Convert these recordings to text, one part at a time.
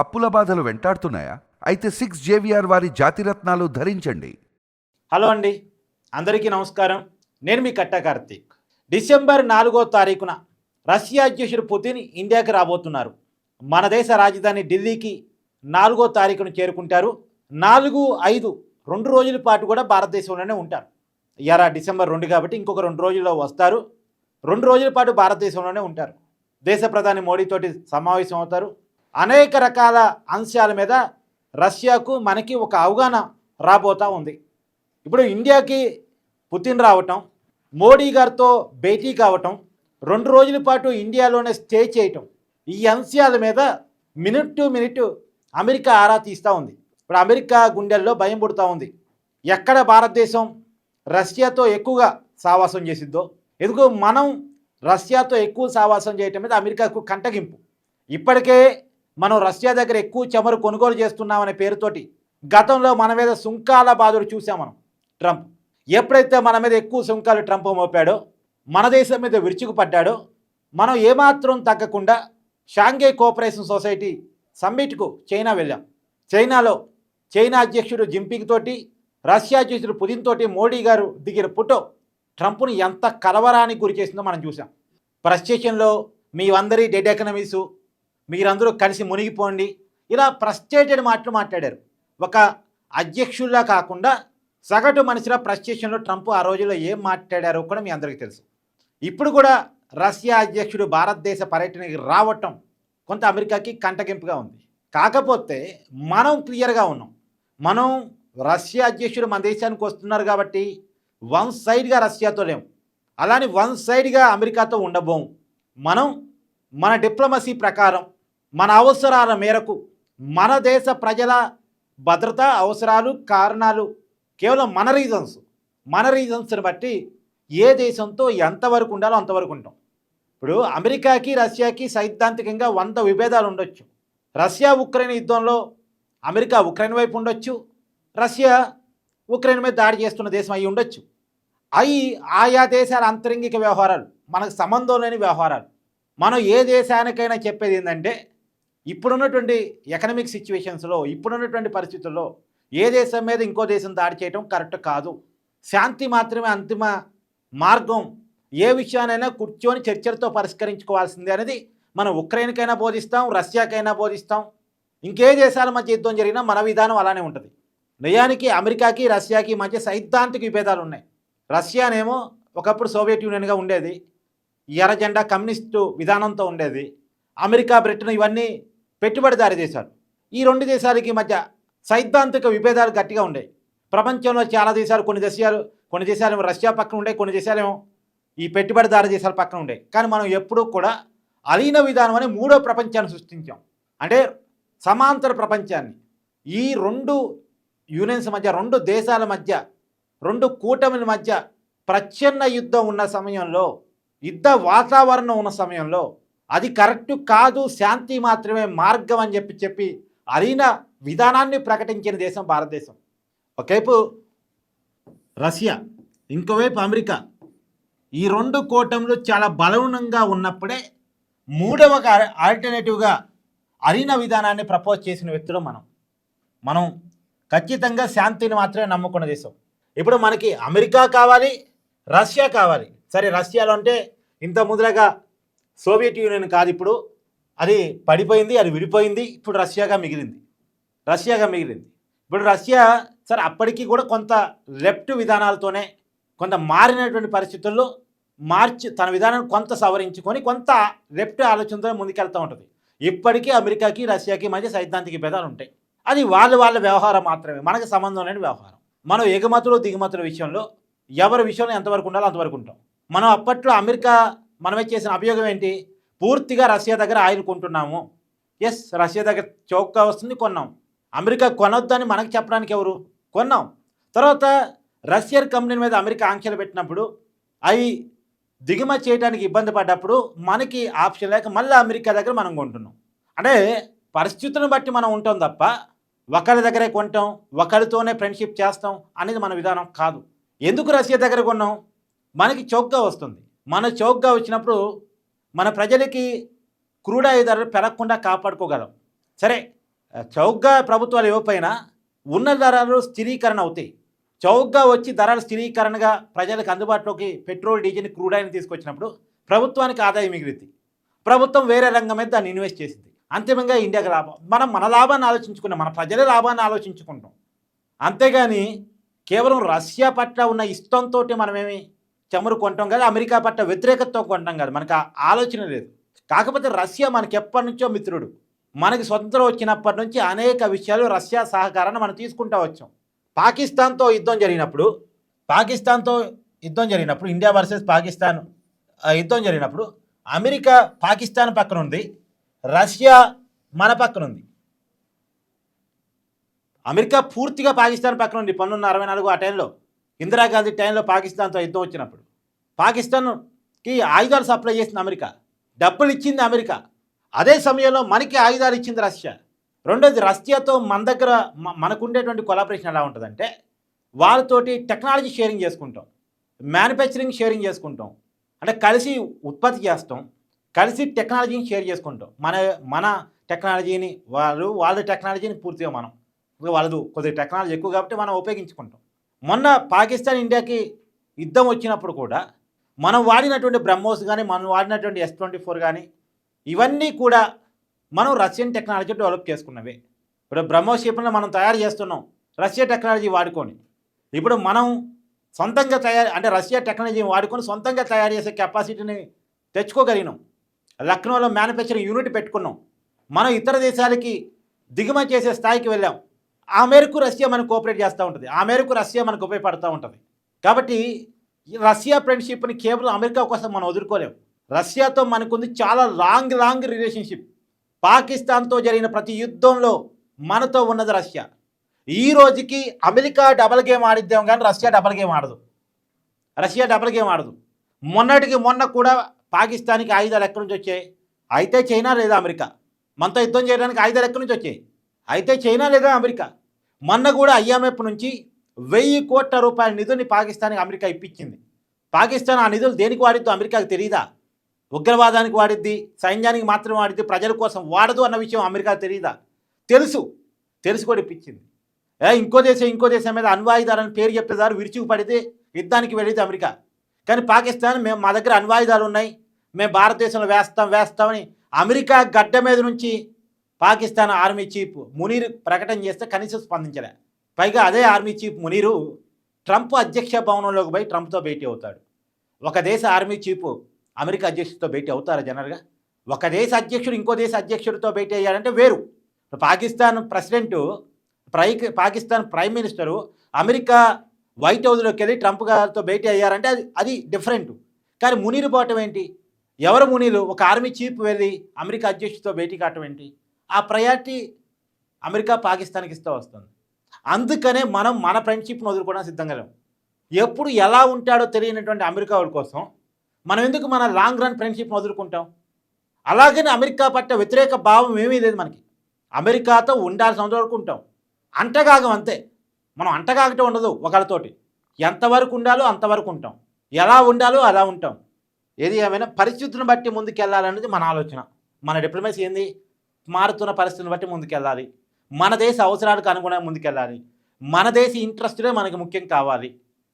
అప్పుల బాధలు వెంటాడుతున్నాయా? అయితే 6 JVR వారి జాతిరత్నాలు ధరించండి. హలో అండి, అందరికీ నమస్కారం. నేను మీ కట్టా కార్తీక్. డిసెంబర్ 4వ తారీఖున రష్యా అధ్యక్షుడు పుతిన్ ఇండియాకి రాబోతున్నారు. మన దేశ రాజధాని ఢిల్లీకి 4వ తారీఖున చేరుకుంటారు. 4, 5 2 రోజుల పాటు కూడా భారతదేశంలోనే ఉంటారు. ఇయాల డిసెంబర్ 2 కాబట్టి ఇంకొక 2 రోజుల్లో వస్తారు. 2 రోజుల పాటు భారతదేశంలోనే ఉంటారు. దేశ ప్రధాని మోడీతోటి సమావేశం అవుతారు. అనేక రకాల అంశాల మీద రష్యాకు మనకి ఒక అవగాహన రాబోతూ ఉంది. ఇప్పుడు ఇండియాకి పుతిన్ రావటం, మోడీ గారితో భేటీ కావటం, 2 రోజుల పాటు ఇండియాలోనే స్టే చేయటం, ఈ అంశాల మీద మినిట్ టు మినిట్ అమెరికా ఆరా తీస్తూ ఉంది. ఇప్పుడు అమెరికా గుండెల్లో భయం పుడుతూ ఉంది. ఎక్కడ భారతదేశం రష్యాతో ఎక్కువగా సావాసం చేసిద్దో, ఎందుకు మనం రష్యాతో ఎక్కువ సావాసం చేయటం మీద అమెరికాకు కంటగింపు. ఇప్పటికే మనం రష్యా దగ్గర ఎక్కువ చమురు కొనుగోలు చేస్తున్నామనే పేరుతోటి గతంలో మన మీద సుంకాల బాధలు చూసాం మనం. ట్రంప్ ఎప్పుడైతే మన మీద ఎక్కువ సుంకాలు ట్రంప్ మోపాడో, మన దేశం మీద విరుచుకుపడ్డాడో, మనం ఏమాత్రం తగ్గకుండా షాంఘై కోఆపరేషన్ సొసైటీ సమ్మిట్కు చైనా వెళ్ళాం. చైనాలో చైనా అధ్యక్షుడు జింపింగ్ తోటి, రష్యా అధ్యక్షుడు పుతిన్ తోటి మోడీ గారు దిగిన ఫోటో ట్రంప్ను ఎంత కలవరానికి గురి చేసిందో మనం చూసాం. ప్రెస్ స్టేషన్లో మీ అందరి డెడ్ ఎకనమీసు, మీరందరూ కలిసి మునిగిపోండి, ఇలా ఫ్రస్ట్రేటెడ్ మాటలు మాట్లాడారు. ఒక అధ్యక్షుల్లా కాకుండా సగటు మనిషిలా ప్రెస్ స్టేషన్లో ట్రంప్ ఆ రోజుల్లో ఏం మాట్లాడారో కూడా మీ అందరికీ తెలుసు. ఇప్పుడు కూడా రష్యా అధ్యక్షుడు భారతదేశ పర్యటనకి రావటం కొంత అమెరికాకి కంటగింపుగా ఉంది. కాకపోతే మనం క్లియర్గా ఉన్నాం. మనం రష్యా అధ్యక్షుడు మన దేశానికి వస్తున్నారు కాబట్టి వన్ సైడ్గా రష్యాతో లేము, అలానే వన్ సైడ్గా అమెరికాతో ఉండబోము. మనం మన డిప్లొమసీ ప్రకారం మన అవసరాల మేరకు మన దేశ ప్రజల భద్రత అవసరాలు కారణాలు కేవలం మన రీజన్స్ని బట్టి ఏ దేశంతో ఎంతవరకు ఉండాలో అంతవరకు ఉంటాం. ఇప్పుడు అమెరికాకి రష్యాకి సైద్ధాంతికంగా 100 విభేదాలు ఉండొచ్చు. రష్యా ఉక్రెయిన్ యుద్ధంలో అమెరికా ఉక్రెయిన్ వైపు ఉండొచ్చు, రష్యా ఉక్రెయిన్ మీద దాడి చేస్తున్న దేశం అయి ఉండొచ్చు. అవి ఆయా దేశాల అంతరంగిక వ్యవహారాలు, మనకు సంబంధం లేని వ్యవహారాలు. మనం ఏ దేశానికైనా చెప్పేది ఏంటంటే, ఇప్పుడున్నటువంటి ఎకనామిక్ సిచ్యువేషన్స్లో, ఇప్పుడున్నటువంటి పరిస్థితుల్లో ఏ దేశం మీద ఇంకో దేశం దాడి చేయడం కరెక్ట్ కాదు. శాంతి మాత్రమే అంతిమ మార్గం. ఏ విషయానైనా కూర్చొని చర్చలతో పరిష్కరించుకోవాల్సిందే అనేది మనం ఉక్రెయిన్కైనా బోధిస్తాం, రష్యాకైనా బోధిస్తాం. ఇంకే దేశాల మధ్య యుద్ధం జరిగినా మన విధానం అలానే ఉంటుంది. నిజానికి అమెరికాకి రష్యాకి మధ్య సైద్ధాంతిక విభేదాలు ఉన్నాయి. రష్యానేమో ఒకప్పుడు సోవియట్ యూనియన్గా ఉండేది, ఎర్ర జెండా కమ్యూనిస్టు విధానంతో ఉండేది. అమెరికా, బ్రిటన్ ఇవన్నీ పెట్టుబడిదారీ దేశాలు. ఈ 2 దేశాలకి మధ్య సైద్ధాంతిక విభేదాలు గట్టిగా ఉండేవి. ప్రపంచంలో చాలా దేశాలు, కొన్ని దేశాలు రష్యా పక్కన ఉండే, కొన్ని దేశాలేమో ఈ పెట్టుబడిదారీ దేశాల పక్కన ఉండే. కానీ మనం ఎప్పుడూ కూడా అలీన విధానం అనే 3వ ప్రపంచాన్ని సృష్టించాం. అంటే సమాంతర ప్రపంచాన్ని. ఈ 2 యూనియన్స్ మధ్య, 2 దేశాల మధ్య, 2 కూటమిల మధ్య ప్రచ్ఛన్న యుద్ధం ఉన్న సమయంలో, యుద్ధ వాతావరణం ఉన్న సమయంలో అది కరెక్టు కాదు, శాంతి మాత్రమే మార్గం అని చెప్పి అలీన విధానాన్ని ప్రకటించిన దేశం భారతదేశం. ఒకవైపు రష్యా, ఇంకోవైపు అమెరికా. ఈ 2 కూటములు చాలా బలవనంగా ఉన్నప్పుడే 3వ ఆల్టర్నేటివ్గా అలీన విధానాన్ని ప్రపోజ్ చేసిన వ్యక్తులు మనం ఖచ్చితంగా శాంతిని మాత్రమే నమ్ముకున్న దేశం. ఇప్పుడు మనకి అమెరికా కావాలి, రష్యా కావాలి. సరే, రష్యాలో అంటే ఇంత ముందులాగా సోవియట్ యూనియన్ కాదు, ఇప్పుడు అది పడిపోయింది, అది విడిపోయింది. ఇప్పుడు రష్యాగా మిగిలింది. ఇప్పుడు రష్యా సరే అప్పటికి కూడా కొంత లెఫ్ట్ విధానాలతోనే, కొంత మారినటువంటి పరిస్థితుల్లో తన విధానాన్ని కొంత సవరించుకొని కొంత లెఫ్ట్ ఆలోచనతో ముందుకెళ్తూ ఉంటుంది. ఇప్పటికీ అమెరికాకి రష్యాకి మధ్య సైద్ధాంతిక భేదాలు ఉంటాయి. అది వాళ్ళ వ్యవహారం మాత్రమే, మనకు సంబంధం లేని వ్యవహారం. మనం ఎగుమతులు దిగుమతుల విషయంలో ఎవరి విషయంలో ఎంతవరకు ఉండాలో అంతవరకు ఉంటాం. మనం అప్పట్లో అమెరికా మనమే చేసిన అభియోగం ఏంటి? పూర్తిగా రష్యా దగ్గర ఆయిల్ కొంటున్నాము. ఎస్, రష్యా దగ్గర చౌకగా వస్తుంది, కొన్నాం. అమెరికా కొనొద్దని మనకు చెప్పడానికి ఎవరు? కొన్నాం. తర్వాత రష్యన్ కంపెనీ మీద అమెరికా ఆంక్షలు పెట్టినప్పుడు, అవి దిగుమతి చేయడానికి ఇబ్బంది పడ్డప్పుడు మనకి ఆప్షన్ లేక మళ్ళీ అమెరికా దగ్గర మనం కొంటున్నాం. అంటే పరిస్థితులను బట్టి మనం ఉంటాం తప్ప ఒకరి దగ్గరే కొంటాం, ఒకరితోనే ఫ్రెండ్షిప్ చేస్తాం అనేది మన విధానం కాదు. ఎందుకు రష్యా దగ్గర కొన్నాం? మనకి చౌకగా వస్తుంది. మన చౌకగా వచ్చినప్పుడు మన ప్రజలకి క్రూడ్ ఆయిల్ ధరలు పెరగకుండా కాపాడుకోగలం. సరే, చౌకగా ప్రభుత్వాలు ఇవ్వకపోయినా ఉన్న ధరలు స్థిరీకరణ అవుతాయి. చౌకగా వచ్చి ధరల స్థిరీకరణగా ప్రజలకు అందుబాటులోకి పెట్రోల్, డీజిల్, క్రూడ్ ఆయిల్ తీసుకొచ్చినప్పుడు ప్రభుత్వానికి ఆదాయం మిగిలింది. ప్రభుత్వం వేరే రంగం మీద దాన్ని ఇన్వెస్ట్ చేసింది. అంతిమంగా ఇండియాకి లాభం. మనం మన లాభాన్ని ఆలోచించుకున్నాం, మన ప్రజల లాభాన్ని ఆలోచించుకుంటాం. అంతేగాని కేవలం రష్యా పట్ల ఉన్న ఇష్టంతో మనమేమి చమురు కొంటాం కాదు, అమెరికా పట్ల వ్యతిరేకతతో కొంటాం కాదు, మనకు ఆ ఆలోచన లేదు. కాకపోతే రష్యా మనకి ఎప్పటి నుంచో మిత్రుడు. మనకి స్వతంత్రం వచ్చినప్పటి నుంచి అనేక విషయాలు రష్యా సహకారాన్ని మనం తీసుకుంటూ వచ్చాం. పాకిస్తాన్తో యుద్ధం జరిగినప్పుడు ఇండియా వర్సెస్ పాకిస్తాన్ యుద్ధం జరిగినప్పుడు అమెరికా పాకిస్తాన్ పక్కన ఉంది, రష్యా మన పక్కన ఉంది. అమెరికా పూర్తిగా పాకిస్తాన్ పక్కన ఉంది 1964 ఆ టైంలో, ఇందిరాగాంధీ టైంలో పాకిస్తాన్తో యుద్ధం వచ్చినప్పుడు. పాకిస్తాన్కి ఆయుధాలు సప్లై చేసింది అమెరికా, డబ్బులు ఇచ్చింది అమెరికా. అదే సమయంలో మనకి ఆయుధాలు ఇచ్చింది రష్యా. రెండోది, రష్యాతో మన దగ్గర మనకుండేటువంటి కొలాబరేషన్ ఎలా ఉంటుందంటే, వాళ్ళతోటి టెక్నాలజీ షేరింగ్ చేసుకుంటాం, మ్యానుఫ్యాక్చరింగ్ షేరింగ్ చేసుకుంటాం, అంటే కలిసి ఉత్పత్తి చేస్తాం, కలిసి టెక్నాలజీని షేర్ చేసుకుంటాం. మన టెక్నాలజీని వాళ్ళ టెక్నాలజీని పూర్తిగా వాళ్ళది కొద్దిగా టెక్నాలజీ ఎక్కువ కాబట్టి మనం ఉపయోగించుకుంటాం. మొన్న పాకిస్తాన్ ఇండియాకి యుద్ధం వచ్చినప్పుడు కూడా మనం వాడినటువంటి బ్రహ్మోస్ కానీ, మనం వాడినటువంటి S-24 కానీ, ఇవన్నీ కూడా మనం రష్యన్ టెక్నాలజీ డెవలప్ చేసుకున్నవే. ఇప్పుడు బ్రహ్మోస్ షిప్లను మనం తయారు చేస్తున్నాం రష్యా టెక్నాలజీ వాడుకొని. ఇప్పుడు మనం సొంతంగా అంటే రష్యా టెక్నాలజీని వాడుకొని సొంతంగా తయారు చేసే కెపాసిటీని తెచ్చుకోగలిగినాం. లక్నోలో మ్యానుఫ్యాక్చరింగ్ యూనిట్ పెట్టుకున్నాం. మనం ఇతర దేశాలకి దిగుమతి చేసే స్థాయికి వెళ్ళాం. ఆ మేరకు రష్యా మనకు కోఆపరేట్ చేస్తూ ఉంటుంది, ఆ మేరకు రష్యా మనకు ఉపయోగపడుతూ ఉంటుంది. కాబట్టి రష్యా ఫ్రెండ్షిప్ని కేవలం అమెరికా కోసం మనం వదులుకోలేం. రష్యాతో మనకుంది చాలా లాంగ్ రిలేషన్షిప్. పాకిస్తాన్తో జరిగిన ప్రతి యుద్ధంలో మనతో ఉన్నది రష్యా. ఈ రోజుకి అమెరికా డబల్ గేమ్ ఆడిద్దాం కానీ రష్యా డబల్ గేమ్ ఆడదు. మొన్న కూడా పాకిస్తాన్కి ఆయుధాలు ఎక్కడి నుంచి వచ్చాయి? అయితే చైనా లేదా అమెరికా. మనతో యుద్ధం చేయడానికి ఆయుధాలు ఎక్కడి నుంచి వచ్చాయి? అయితే చైనా లేదా అమెరికా. మొన్న కూడా IMF నుంచి 1000 కోట్ల రూపాయల నిధుల్ని పాకిస్తాన్కి అమెరికా ఇప్పించింది. పాకిస్తాన్ ఆ నిధులు దేనికి వాడిద్దో అమెరికాకు తెలియదా? ఉగ్రవాదానికి వాడిద్ది, సైన్యానికి మాత్రమే వాడిద్ది, ప్రజల కోసం వాడదు అన్న విషయం అమెరికాకు తెలియదా? తెలుసు కూడా ఇప్పించింది. ఇంకో దేశం మీద అణ్వాయుధాలని పేరు చెప్పేదారు విరుచుకు పడితే యుద్ధానికి వెళ్ళేది అమెరికా. కానీ పాకిస్తాన్ మా దగ్గర అణ్వాయుధాలు ఉన్నాయి, మేము భారతదేశంలో వేస్తామని అమెరికా గడ్డ మీద నుంచి పాకిస్తాన్ ఆర్మీ చీఫ్ మునీర్ ప్రకటన చేస్తే కనీసం స్పందించలే. పైగా అదే ఆర్మీ చీఫ్ మునీరు ట్రంప్ అధ్యక్ష భవనంలోకి పోయి ట్రంప్తో భేటీ అవుతాడు. ఒక దేశ ఆర్మీ చీఫ్ అమెరికా అధ్యక్షుడితో భేటీ అవుతారా జనరల్గా? ఒక దేశ అధ్యక్షుడు ఇంకో దేశ అధ్యక్షుడితో భేటీ అయ్యారంటే వేరు. Pakistan prime minister America white హౌస్లోకి వెళ్ళి ట్రంప్ గారితో భేటీ అయ్యారంటే అది డిఫరెంట్. కానీ మునీరు పోవటం ఏంటి? ఎవరు మునీరు? ఒక ఆర్మీ చీఫ్ వెళ్ళి అమెరికా అధ్యక్షుడితో భేటీ కావటం ఏంటి? ఆ ప్రయారిటీ అమెరికా పాకిస్తాన్కి ఇస్తూ వస్తుంది. అందుకనే మనం మన ఫ్రెండ్షిప్ను వదులుకోవడానికి సిద్ధంగా లేము. ఎప్పుడు ఎలా ఉంటాడో తెలియనటువంటి అమెరికా వాడి కోసం మనం ఎందుకు మన లాంగ్ రన్ ఫ్రెండ్షిప్ను వదులుకుంటాం? అలాగని అమెరికా పట్ల వ్యతిరేక భావం ఏమీ లేదు మనకి. అమెరికాతో ఉండాల్సిన వరకు ఉంటాం, అంటగాగం అంతే. మనం అంటగాగటం ఉండదు ఒకళ్ళతోటి. ఎంతవరకు ఉండాలో అంతవరకు ఉంటాం, ఎలా ఉండాలో అలా ఉంటాం. ఏది ఏమైనా పరిస్థితులను బట్టి ముందుకెళ్ళాలనేది మన ఆలోచన. మన డిప్లొమసీ ఏంది? మారుతున్న పరిస్థితులను బట్టి ముందుకెళ్ళాలి, మన దేశ అవసరాలకు అనుగుణంగా ముందుకెళ్ళాలి, మన దేశ ఇంట్రెస్టులే మనకి ముఖ్యం కావాలి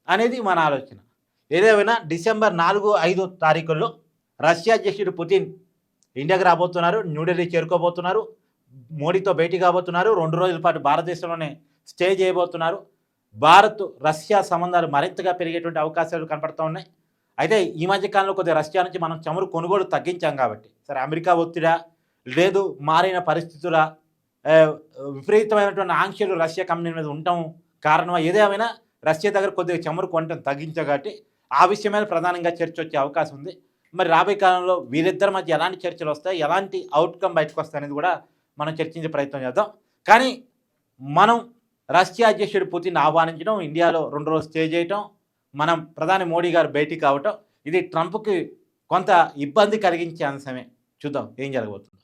అనేది మన ఆలోచన. ఏదేమైనా డిసెంబర్ 4-5 తారీఖుల్లో రష్యా అధ్యక్షుడు పుతిన్ ఇండియాకి రాబోతున్నారు, న్యూఢిల్లీ చేరుకోబోతున్నారు, మోడీతో భేటీ కాబోతున్నారు, 2 రోజుల పాటు భారతదేశంలోనే స్టే చేయబోతున్నారు. భారత్ రష్యా సంబంధాలు మరింతగా పెరిగేటువంటి అవకాశాలు కనపడుతూ ఉన్నాయి. అయితే ఈ మధ్యకాలంలో కొద్దిగా రష్యా నుంచి మనం చమురు కొనుగోలు తగ్గించాం కాబట్టి, సరే అమెరికా ఒత్తిడా లేదు మారిన పరిస్థితుల విపరీతమైనటువంటి ఆంక్షలు రష్యా కంపెనీ మీద ఉండటం కారణమా ఏదేమైనా రష్యా దగ్గర కొద్దిగా చమురు కొనటం తగ్గించాం కాబట్టి ఆ విషయం మీద ప్రధానంగా చర్చ వచ్చే అవకాశం ఉంది. మరి రాబోయే కాలంలో వీరిద్దరి మధ్య ఎలాంటి చర్చలు వస్తాయి, ఎలాంటి అవుట్కమ్ బయటకు వస్తాయి అనేది కూడా మనం చర్చించే ప్రయత్నం చేద్దాం. కానీ మనం రష్యా అధ్యక్షుడు పుతిన్ ఆహ్వానించడం, ఇండియాలో 2 రోజులు స్టే చేయటం, మనం ప్రధాని మోడీ గారు భేటీ కావటం, ఇది ట్రంప్కి కొంత ఇబ్బంది కలిగించే అంశమే. చూద్దాం ఏం జరగబోతుంది.